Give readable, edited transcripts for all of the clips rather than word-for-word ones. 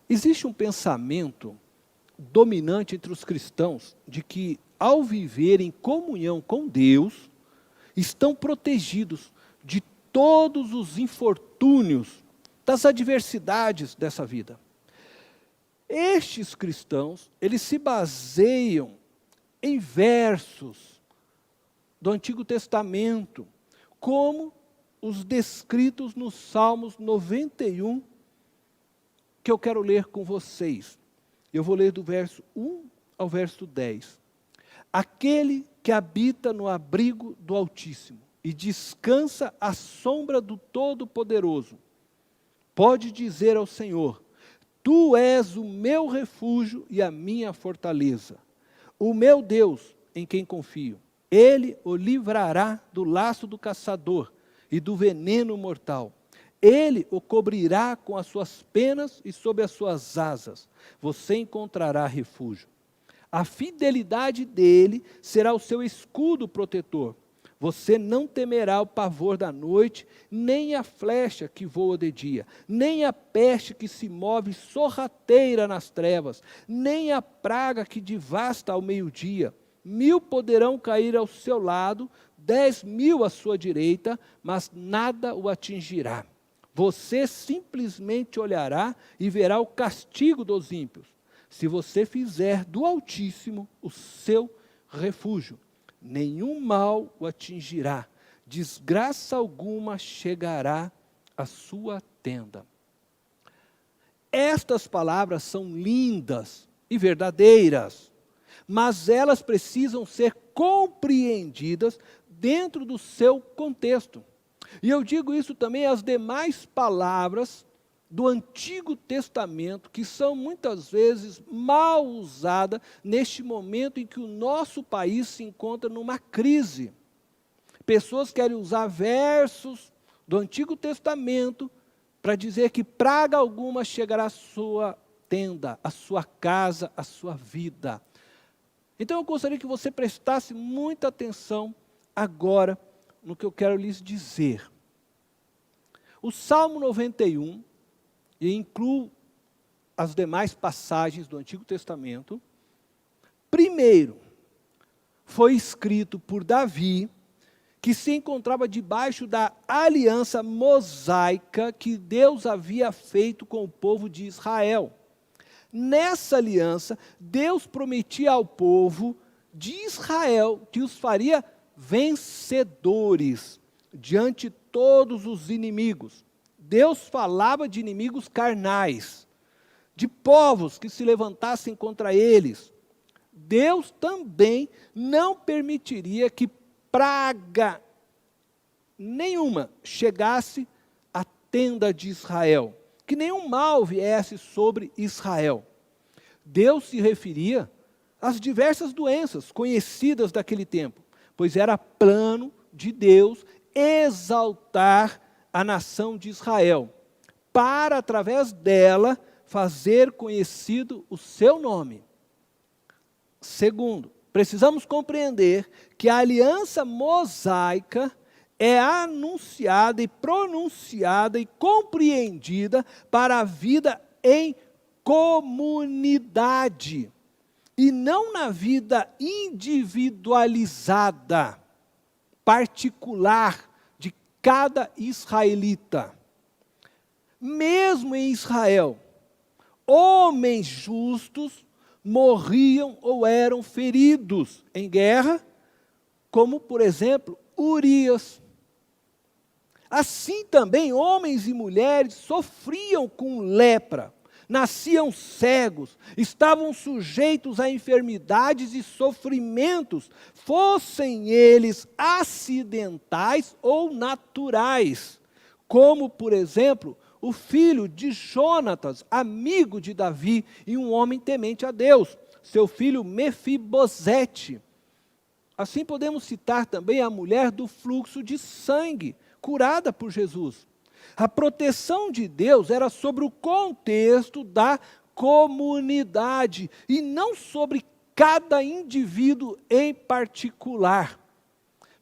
Existe um pensamento dominante entre os cristãos de que, ao viver em comunhão com Deus, estão protegidos de todos os infortúnios, das adversidades dessa vida. Estes cristãos, eles se baseiam em versos do Antigo Testamento, como os descritos nos Salmos 91, que eu quero ler com vocês. Eu vou ler do verso 1 ao verso 10. Aquele que habita no abrigo do Altíssimo e descansa à sombra do Todo-Poderoso, pode dizer ao Senhor: Tu és o meu refúgio e a minha fortaleza, o meu Deus em quem confio. Ele o livrará do laço do caçador e do veneno mortal. Ele o cobrirá com as suas penas e sob as suas asas você encontrará refúgio. A fidelidade dele será o seu escudo protetor. Você não temerá o pavor da noite, nem a flecha que voa de dia, nem a peste que se move sorrateira nas trevas, nem a praga que devasta ao meio-dia. 1000 poderão cair ao seu lado, 10.000 à sua direita, mas nada o atingirá. Você simplesmente olhará e verá o castigo dos ímpios. Se você fizer do Altíssimo o seu refúgio, nenhum mal o atingirá, desgraça alguma chegará à sua tenda. Estas palavras são lindas e verdadeiras, mas elas precisam ser compreendidas dentro do seu contexto. E eu digo isso também às demais palavras do Antigo Testamento, que são muitas vezes mal usadas neste momento em que o nosso país se encontra numa crise. Pessoas querem usar versos do Antigo Testamento para dizer que praga alguma chegará à sua tenda, à sua casa, à sua vida. Então eu gostaria que você prestasse muita atenção agora no que eu quero lhes dizer. O Salmo 91, e incluo as demais passagens do Antigo Testamento, primeiro, foi escrito por Davi, que se encontrava debaixo da aliança mosaica que Deus havia feito com o povo de Israel. Nessa aliança, Deus prometia ao povo de Israel que os faria vencedores diante de todos os inimigos. Deus falava de inimigos carnais, de povos que se levantassem contra eles. Deus também não permitiria que praga nenhuma chegasse à tenda de Israel, que nenhum mal viesse sobre Israel. Deus se referia às diversas doenças conhecidas daquele tempo, pois era plano de Deus exaltar a nação de Israel, para, através dela, fazer conhecido o seu nome. Segundo, precisamos compreender que a aliança mosaica é anunciada e pronunciada e compreendida para a vida em comunidade, e não na vida individualizada, particular, cada israelita. Mesmo em Israel, homens justos morriam ou eram feridos em guerra, como, por exemplo, Urias. Assim também, homens e mulheres sofriam com lepra, nasciam cegos, estavam sujeitos a enfermidades e sofrimentos, fossem eles acidentais ou naturais, como, por exemplo, o filho de Jonatas, amigo de Davi e um homem temente a Deus, seu filho Mefibosete. Assim podemos citar também a mulher do fluxo de sangue, curada por Jesus. A proteção de Deus era sobre o contexto da comunidade e não sobre cada indivíduo em particular.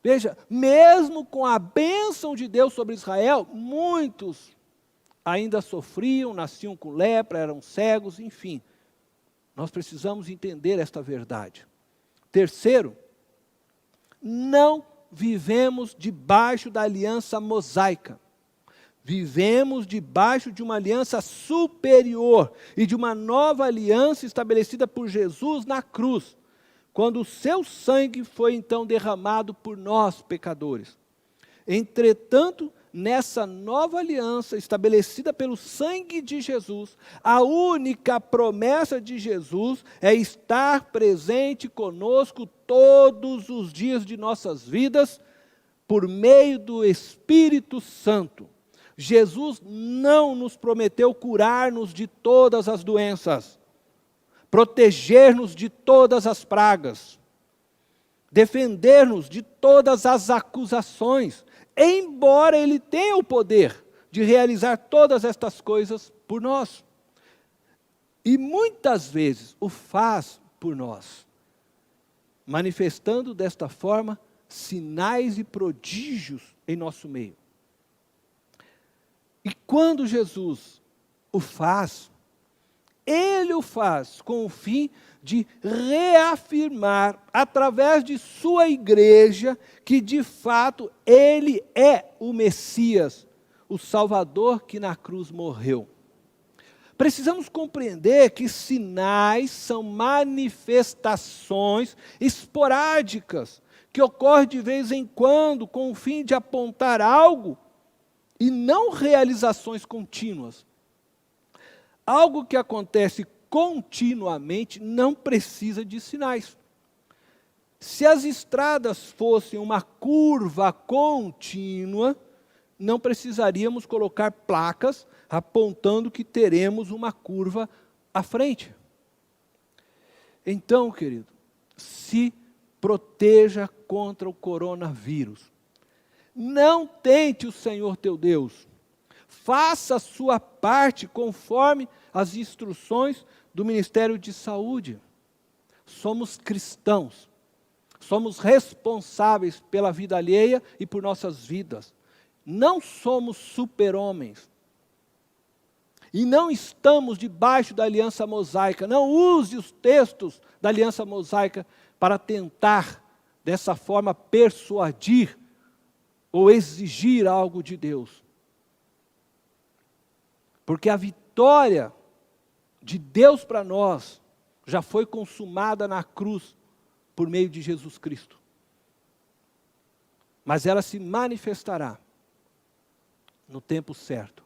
Veja, mesmo com a bênção de Deus sobre Israel, muitos ainda sofriam, nasciam com lepra, eram cegos, enfim. Nós precisamos entender esta verdade. Terceiro, não vivemos debaixo da aliança mosaica. Vivemos debaixo de uma aliança superior e de uma nova aliança estabelecida por Jesus na cruz, quando o seu sangue foi então derramado por nós, pecadores. Entretanto, nessa nova aliança estabelecida pelo sangue de Jesus, a única promessa de Jesus é estar presente conosco todos os dias de nossas vidas, por meio do Espírito Santo. Jesus não nos prometeu curar-nos de todas as doenças, proteger-nos de todas as pragas, defender-nos de todas as acusações, embora Ele tenha o poder de realizar todas estas coisas por nós. E muitas vezes o faz por nós, manifestando desta forma sinais e prodígios em nosso meio. E quando Jesus o faz, Ele o faz com o fim de reafirmar, através de sua igreja, que de fato Ele é o Messias, o Salvador que na cruz morreu. Precisamos compreender que sinais são manifestações esporádicas, que ocorrem de vez em quando, com o fim de apontar algo, e não realizações contínuas. Algo que acontece continuamente não precisa de sinais. Se as estradas fossem uma curva contínua, não precisaríamos colocar placas apontando que teremos uma curva à frente. Então, querido, se proteja contra o coronavírus. Não tente o Senhor teu Deus. Faça a sua parte conforme as instruções do Ministério de Saúde. Somos cristãos. Somos responsáveis pela vida alheia e por nossas vidas. Não somos super-homens. E não estamos debaixo da aliança mosaica. Não use os textos da aliança mosaica para tentar, dessa forma, persuadir ou exigir algo de Deus. Porque a vitória de Deus para nós já foi consumada na cruz por meio de Jesus Cristo. Mas ela se manifestará no tempo certo.